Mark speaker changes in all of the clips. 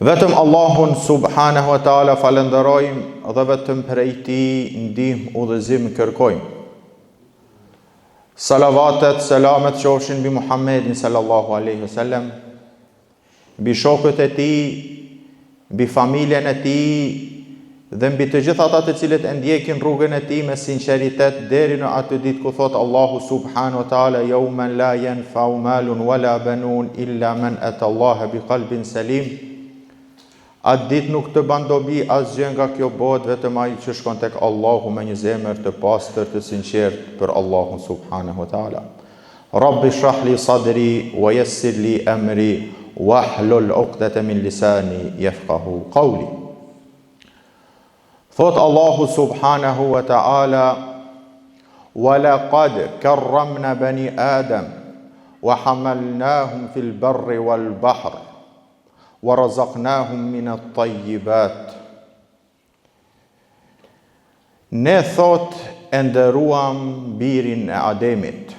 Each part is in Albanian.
Speaker 1: Vetëm Allahun subhanahu wa taala falenderojmë dhe vetëm prej tij ndihmë udhëzim kërkojmë. Salavatet, selamet qofshin mbi Muhammedin sallallahu alaihi wasallam, mbi shokët e tij, mbi familjen e tij dhe mbi të gjithë ata të cilët e ndjekin rrugën e tij me sinqeritet deri në atë ditë ku thot Allahu subhanahu wa taala yawman la yanfa'u malun wala banun illa man ata Allah biqalbin salim. Atë ditë nuk të ban dobi asgjë nga kjo botë vetëm ai që shkon tek Allahu me një zemër të pastër të sinqert për Allahun subhanahu wa taala. Rabbi shrah li sadri wa yassir li amri wahlul 'uqdatan min lisani yafqahu qawli. Thot Allahu subhanahu wa ta'ala: "Wa laqad karramna bani Adam wa hamalnahum fil barri wal bahr wa razaqnahum min at-tayyibat." Ne thot e nderuam birin e Ademit,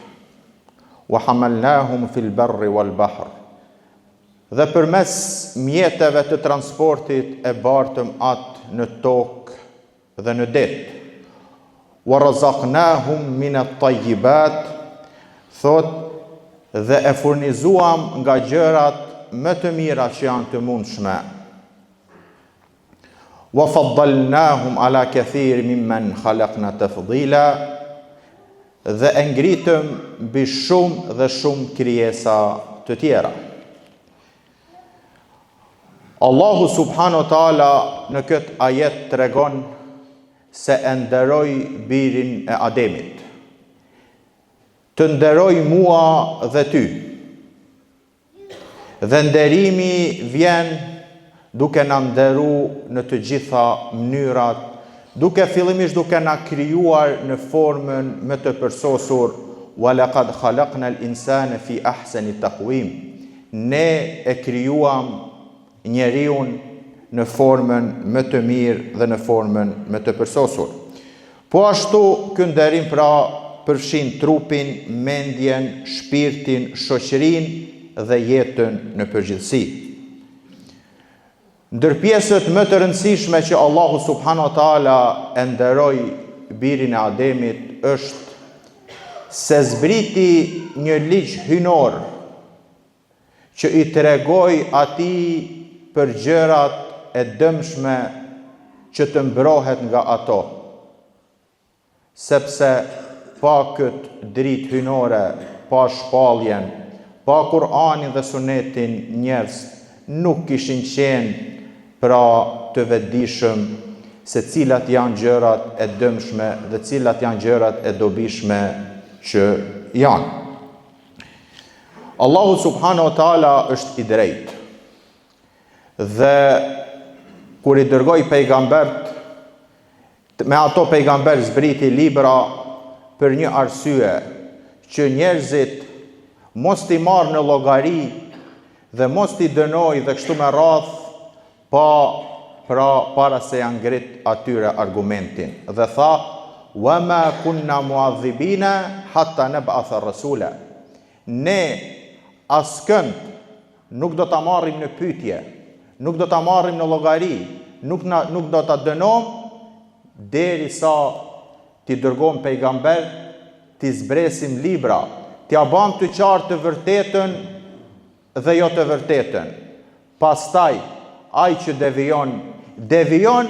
Speaker 1: wa hamalnahum fil barri wal bahr, dhe përmes mjeteve të transportit e bartëm atë në tokë dhe në det. Wa razaqnahum min at-tayyibat, thot dhe e furnizuam nga gjërat më të mira që janë të mundshme. Wa faddalnahum ala kathir mimman khalaqna tafdila, dhe e ngritëm mbi shumë dhe shumë krijesa të tjera. Allahu subhanahu wa taala në këtë ajet tregon se e nderoj birin e Ademit. Të nderoj mua dhe ty. Dhe nderimi vjen duke na nderu në të gjitha mënyrat, fillimisht duke na krijuar në formën më të përsosur, wa laqad khalaqna al-insana fi ahsani taqwim. Ne e krijuam njeriun në formën më të mirë dhe në formën më të përsosur. Po ashtu ky nderim pra përfshin trupin, mendjen, shpirtin, shoqërinë dhe jetën në përgjithësi. Ndër pjesët më të rëndësishme që Allahu subhanahu wa taala e nderoi birin e Ademit është se zbriti një ligj hynor që i tregoi atij për gjërat e dëmshme që të mbrohet nga ato, sepse pa këtë dritë hynore, pa shpalljen, pa Kur'anin dhe Sunetin, njerëz nuk kishin qenë pra të vetëdijshëm se cilat janë gjërat e dëmshme dhe cilat janë gjërat e dobishme që janë. Allahu subhanahu wa taala është i drejtë. Dhe kur i dërgoi pejgambert, me ato pejgamber zbriti libra për një arsye, që njerëzit mos t'i marrë në llogari dhe mos t'i dënoj dhe kështu me radh, para se janë ngrit atyre argumentin. Dhe tha: "Wa ma kunna mu'adhibina hatta nab'atha rasula." Ne askënd nuk do ta marrim në pyetje, nuk do ta marrim në llogari, nuk do ta dënojmë derisa t'i dërgojmë pejgamber, t'i zbresim libra, t'ia bëm të qartë të vërtetën dhe jo të vërtetën. Pastaj ai që devijon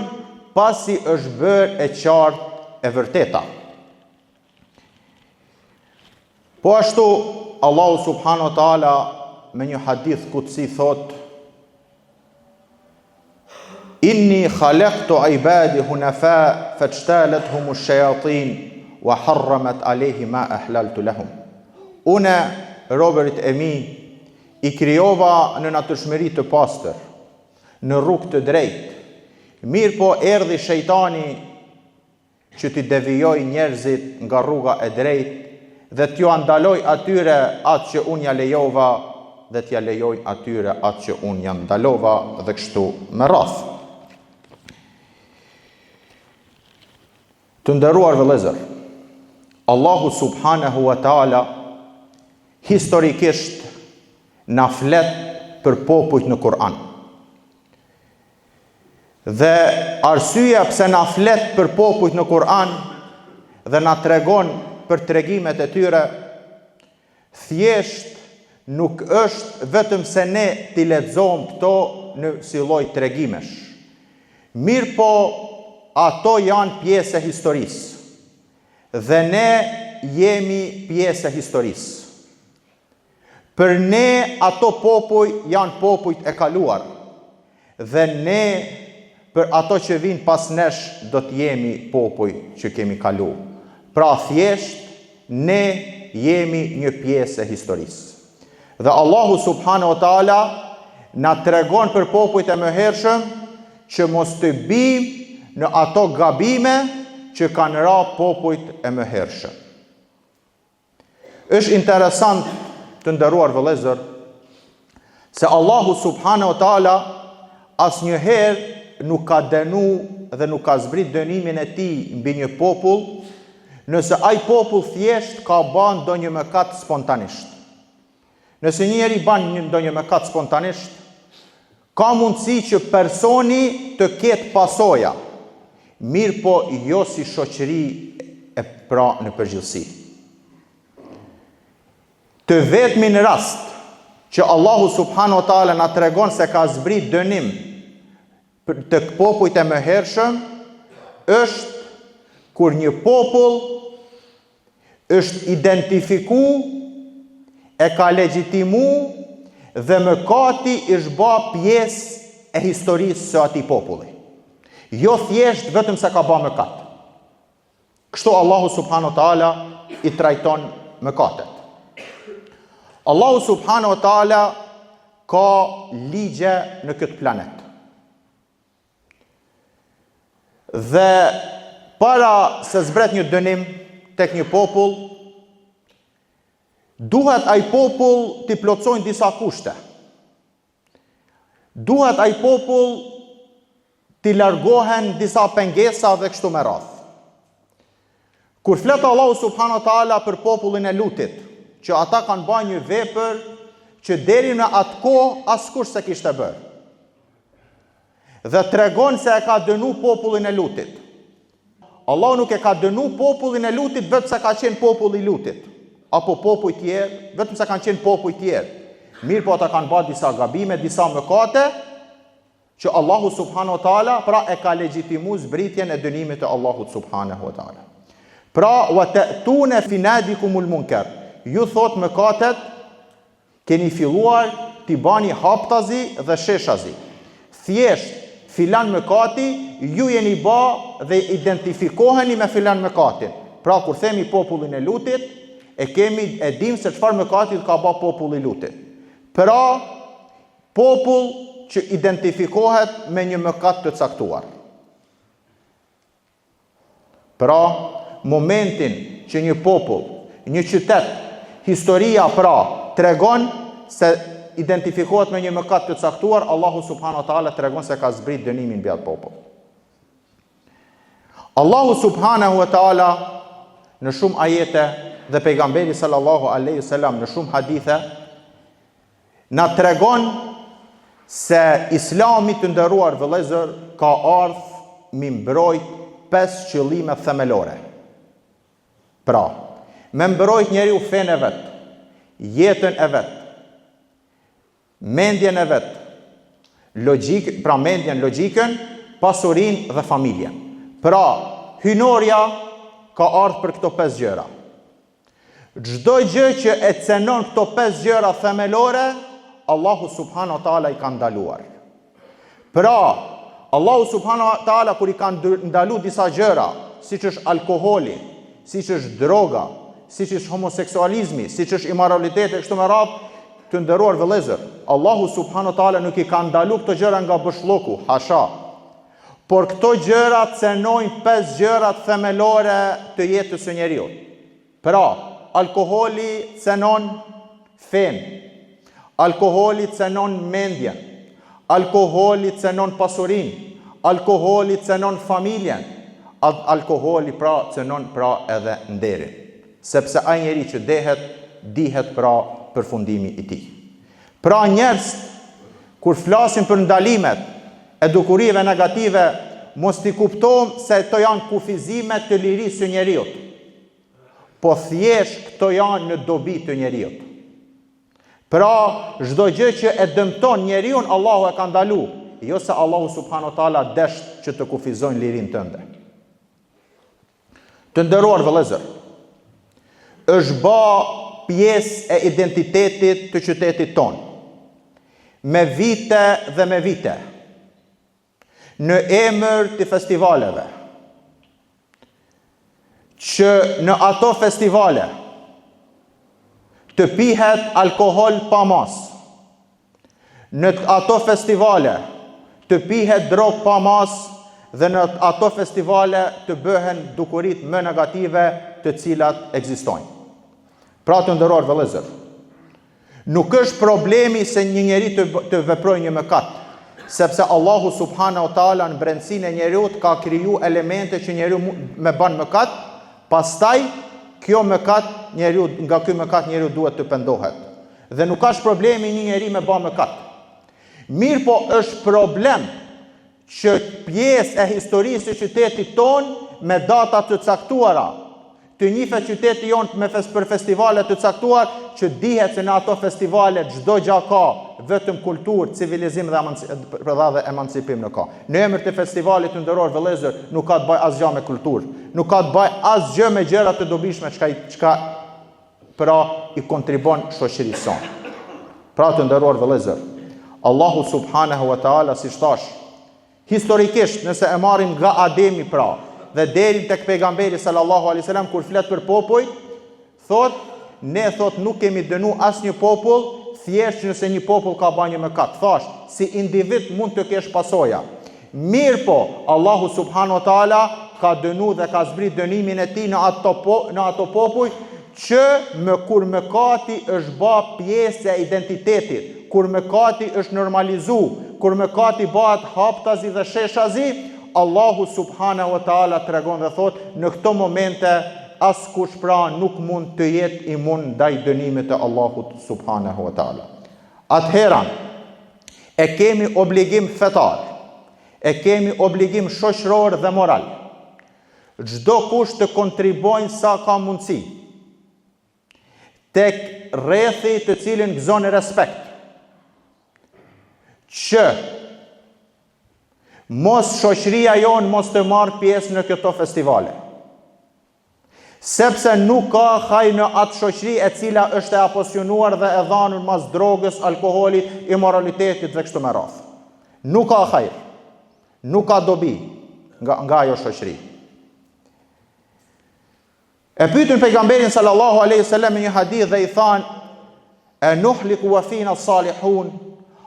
Speaker 1: pasi është bërë e qartë e vërteta. Po ashtu Allahu subhanahu wa taala me një hadith kutsi thot: "Inni khalaqtu ibadi hunafa fajtalathum ash-shayatin wa harramat alayhi ma ahlaltu lahum." Unë, robërit e mi, i krijova në natyrshmëri të pastër, në rrugë të drejtë. Mirë po erdhi shejtani që t'i devijoj njerëzit nga rruga e drejtë dhe t'ju andaloj atyre atë që unë ja lejova dhe t'ja lejoj atyre atë që unë ja ndalova dhe kështu me radhë. Të nderuar vëllezër, Allahu subhanahu wa taala historikisht na flet për popujt në Kur'an. Dhe arsyeja pse na flet për popujt në Kur'an dhe na tregon për tregimet e tyre, thjesht nuk është vetëm se ne t'i lexojmë këto në si lloj tregimesh. Mirë po, ato janë pjesë e historisë dhe ne jemi pjesë e historisë. Për ne ato popuj janë popujt e kaluar dhe ne për ato që vinë pas nesh do t'jemi popuj që kemi kalu. Pra thjesht ne jemi një pjesë e historisë. Dhe Allahu subhanahu wa taala na tregon për popujt e mëhershëm që mos të bijmë në ato gabime që kanë ra popujt e mëhershëm. Është interesant, të nderuar vëllezër, se Allahu subhanahu wa taala asnjëherë nuk ka dënu dhe nuk ka zbrit dënimin e tij mbi një popull nëse ai popull thjesht ka bën ndonjë mëkat spontanisht. Nëse njëri bën ndonjë mëkat spontanisht, ka mundësi që personi të ketë pasoja, mirë po jo si shoqëri e pra në përgjithësi. Të vetmin rast që Allahu subhanahu wa taala na tregon se ka zbrit dënim të popujt e mëhershëm është kur një popull është identifiku, e ka legjitimu dhe mëkati është bë pjesë e historisë së atij populli. Jo thjesht vetëm se ka bë mëkat. Kështu Allahu subhanahu wa taala i trajton mëkatet. Allahu subhanahu wa taala ka ligje në këtë planet. Dhe para se zbret një dënim tek një popull, duhet ai popull t'i plotësojnë disa kushte. Duhet ai popull t'i largohen disa pengesa dhe kështu me radhë. Kur flet Allahu subhanahu wa taala për popullin e Lutit, që ata kanë bërë një vepër që deri në atë kohë askush se kishte bërë, dhe tregon se e ka dënu popullin e Lutit. Allah nuk e ka dënu popullin e Lutit vetëm se ka qenë populli i Lutit, apo popull tjerë, vetëm se kanë qenë popull tjerë. Mirë po ata kanë bërë disa gabime, disa mëkate, që Allahu subhanahu wa taala pra e ka legjitimu zbritjen e dënimit të Allahut subhanahu wa taala. Pra, wa ta'tuna fi nadikumul munkar. Ju thot mëkatet, keni filluar t'i bani haptazi dhe sheshazi. Thjesht filan mëkati, ju jeni ba dhe identifikoheni me filan mëkatin. Pra, kur themi popullin e Lutit, e dim se çfarë mëkatit ka ba populli i Lutit. Pra, popull që identifikohet me një mëkat të caktuar. Pra, momentin që një popull, një qytet, historia pra, tregon se identifikohet me një mëkat të caktuar, Allahu subhanahu wa taala tregon se ka zbrit dënimin mbi atë popull. Allahu subhanahu wa taala në shumë ajete dhe pejgamberi sallallahu alaihi wasallam në shumë hadithe na tregon se Islami të nderuar vëllezër ka ardhur mi mbrojt 5 qëllime themelore. Pra, me mbrojt njeriu fenë e vet, jetën e vet, mendjen e vet, mendjen, logjikën, pasurinë dhe familjen. Pra, hynorja ka ardhur për këto 5 gjëra. Çdo gjë që e cenon këto 5 gjëra themelore, Allahu subhanahu wa taala i ka ndaluar. Pra, Allahu subhanahu wa taala kur i ka ndaluar disa gjëra, siç është alkooli, siç është droga, siç është homoseksualizmi, siç është imoraliteti kështu me radhë, të nderuar vëllezër, Allahu subhanahu wa taala nuk i ka ndaluar këto gjëra nga bëshlloku, hasha. Por këto gjëra cenojnë 5 gjërat themelore të jetës së njeriu. Pra, alkooli cenon fenë, alkoholi cenon mendjen, alkoholi cenon pasurinë, alkoholi cenon familjen, alkoholi pra cenon pra edhe nderin. Sepse ai njeri që dihet pra përfundimi i tij. Pra njerëz kur flasin për ndalimet e dukurive negative, mos t'i kuptojmë se to janë kufizime të lirisë së njeriut, po thjesht këto janë në dobi të njeriut. Pra, çdo gjë që e dëmton njeriun, Allahu e ka ndalu, jo se Allahu subhanahu wa taala desht që të kufizojnë lirinë tënde. Të nderuar vëllezër, është bë pjesë e identitetit të qytetit tonë, me vite dhe me vite, në emër të festivaleve, që në ato festivale të pihet alkohol pa mas, në ato festivale të pihet drog pa mas, dhe në ato festivale të bëhen dukurit më negative të cilat ekzistojnë. Pra të nderuar vëllezër, nuk është problemi se një njeri të veprojë një mëkat, sepse Allahu subhanahu wa taala në brendësinë e njeriut ka kriju elemente që njeriu me ban mëkat, pastaj nga ky mëkat njeriu duhet të pendohet. Dhe nuk ka problemi një njeri me bën mëkat. Mirë po është problem që pjesë e historisë së qytetit tonë me data të caktuara, të njihet qyteti jonë për festivale të caktuar, që dihet se në ato festivale çdo gjë ka, vetëm kulturë, civilizim dhe emancipim në ka. Në emër të festivalit të nderuar vëllezër, nuk ka të bëj asgjë me kulturë, nuk ka të bëj asgjë me gjëra të dobishme çka pra i kontribon shoqërisë sonë. Pra të nderuar vëllezër, Allahu subhanahu wa taala, si thash, historikisht nëse e marrim nga Ademi pra dhe deri tek pejgamberi sallallahu alaihi wasallam, kur flet për popull, ne nuk kemi dënu asnjë popull, thjesht nëse një popull ka bërë një mëkat. Thash, si individ mund të kesh pasoja. Mirë po, Allahu subhanahu wa taala ka dënu dhe ka zbrit dënimin e tij në ato popull që kur mëkati është bë pjesë e identitetit, kur mëkati është normalizu, kur mëkati bëhet haptazi dhe sheshazi, Allahu subhanahu wa taala tregon dhe thot, në këto momente askush pra nuk mund të jetë imun ndaj dënimit të Allahut subhanahu wa taala. Atëherë e kemi obligim fetar, e kemi obligim shoqëror dhe moral. Çdo kush të kontribojnë sa ka mundësi tek rrethi të cilin gëzon respekt, që mos shoqëria jonë mos të marrë pjesë në këto festivale. Sepse nuk ka haj në atë shoqëri e cila është e apasionuar dhe e dhanur mas drogës, alkoholit, imoralitetit dhe kështu me radhë. Nuk ka hajr, nuk ka dobi nga ajo shoqëri. E pyetën pejgamberin sallallahu alaihi wasallam një hadith dhe i thanë: "E nuhliku wa fina salihun?"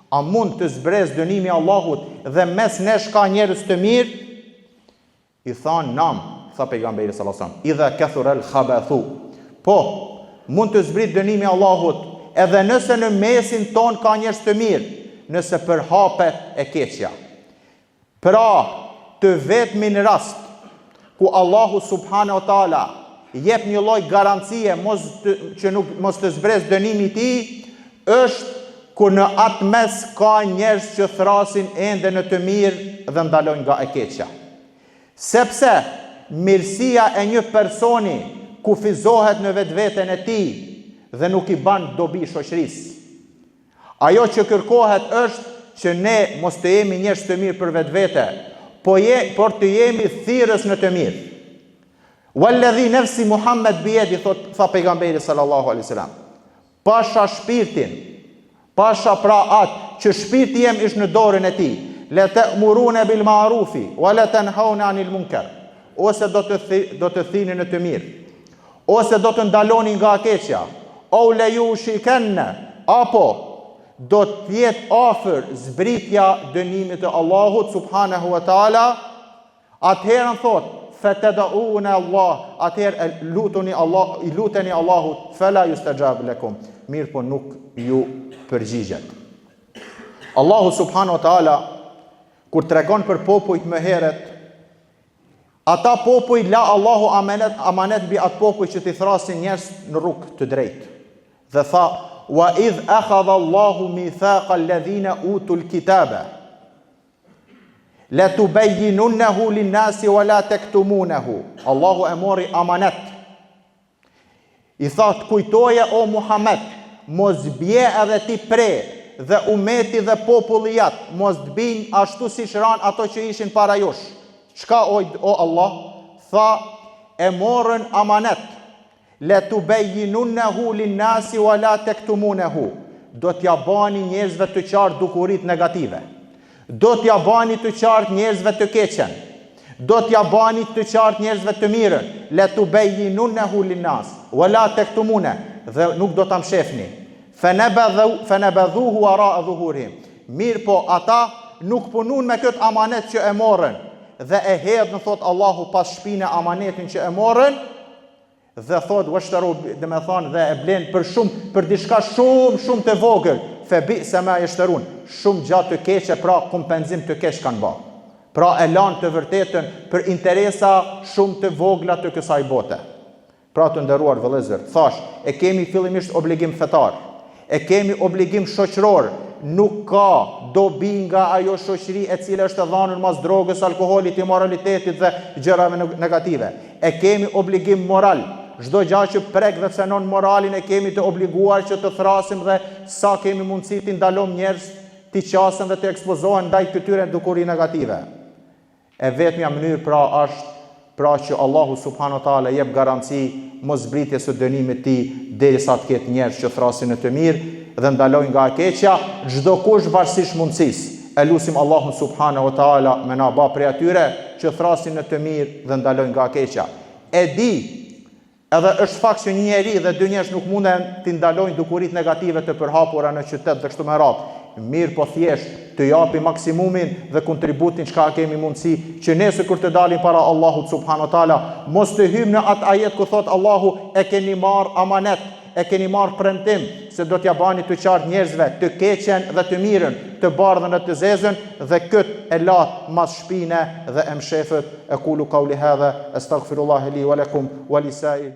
Speaker 1: A mund të zbrez dënimi Allahut dhe mes nesh ka njerëz të mirë? I thanë: "Nam", tha pejgamberi sallallahu alaihi wasallam, "idha kathura al-khabathu." Po, mund të zbrit dënimi Allahut edhe nëse në mesin ton ka njerëz të mirë, nëse përhapet e keqja. Pra, të vetmin rast ku Allahu subhanahu wa taala jep një lloj garancie që mos të zbrez dënimi i tij, është kur në atë mes ka njerëz që thrasin ende në të mirë dhe ndalojnë nga e keqja. Sepse mirësia e një personi kufizohet në vetveten e tij dhe nuk i ban dobi shoqërisë. Ajo që kërkohet është që ne mos të jemi njerëz të mirë për vetvete, por të jemi thirrës në të mirë. Walladhi nafsi Muhammed biyadi, tha pejgamberi sallallahu alaihi wasallam, pasha shpirtin, pasha pra atë që shpirti jem ish në dorën e tij, la ta'muruna bil ma'rufi wa la tanhauna 'anil munkar, ose do të thini në të mirë, ose do të ndaloni nga keqja, o la yushikanna, apo do të jetë afër zbritja dënimit të Allahut subhanahu wa taala. Atëherë thot: "Fatad'una Allah", atëherë i luteni Allahut, "fala yustajab lakum", mirë po nuk ju përgjigjet. Allahu subhanahu wa taala kur tregon për popujt më herët, ata popuj la Allahu amanet mbi atë popuj që t'i thrasin njerëz në rrugë të drejtë. Dhe tha: "Wa idh akhadha Allahu mithaqa alladhina utul kitaba La tubayyinunnahu lin-nasi wa la taktumunahu. Allahu e mori amanet. I tha të kujtoje o Muhammed, mos bje edhe ti pre dhe umeti dhe populli jat, mos të bin ashtu si shran ato që ishin para jush. Çka o Allah? Tha e morën amanet. La tubayyinunnahu lin-nasi wa la taktumunahu. Do t'ja bani njerëzve të qartë dukurit negative. Do t'ja bani të qartë njerëzve të keqen. Do t'ja bani të qartë njerëzve të mirën. La tubayyinunnahu lin-nas wa la taktumuna. Dhe nuk do ta mshefni. Fanabadhuhu wara'a dhuhurihim. Mirë po ata nuk punun me këtë amanet që e morën dhe e hedhën, thot Allahu, pas shpine amanetin që e morën, dhe thot washtaro, dhe me thonë, dhe e blen për diçka shumë të vogël, fe bi se ma e shterun, shumë gjatë të keqe, pra kompenzim të keq kanë ba. Pra e lanë të vërtetën për interesa shumë të vogla të kësaj bote. Pra të nderuar vëllezër, thash, e kemi fillimisht obligim fetar, e kemi obligim shoqëror, nuk ka dobi nga ajo shoqëri e cila është e dhanur mas drogës, alkoholit, immoralitetit dhe gjërave negative. E kemi obligim moral. Çdo gjë që prek dhe cënon moralin e kemi të obliguar që të thrasim dhe sa kemi mundësi të ndalojmë njerëz të qasen dhe të ekspozohen ndaj këtyre dukuri negative. E vetmja mënyrë pra është që Allahu subhanahu wa taala jep garanci mos zbritjes së dënimit të tij derisa të ketë njerëz që thrasin në të mirë dhe ndalojnë nga e keqja, çdo kush varësisht mundësisë. E lutim Allahun subhanahu wa taala me na bë prej atyre që thrasin në të mirë dhe ndalojnë nga e keqja. E di, edhe është fakt që një njeri dhe dy njerëz nuk munden të ndalojnë dukurit negative të përhapura në qytet dhe kështu me radhë. Mirë po thjesht të japi maksimumin dhe kontributin çka kemi mundësi që nesër kur të dalim para Allahut subhanahu wa taala mos të hyjmë në atë ajet ku thot Allahu e keni marr amanet, e keni marr premtim se do t'ja bani të qartë njerëzve të keqen dhe të mirën, të bardhën dhe të zezën, dhe kët e lat mas shpine dhe e mshefët. Aqulu qawli hadha astaghfirullaha li wa lakum wa lisail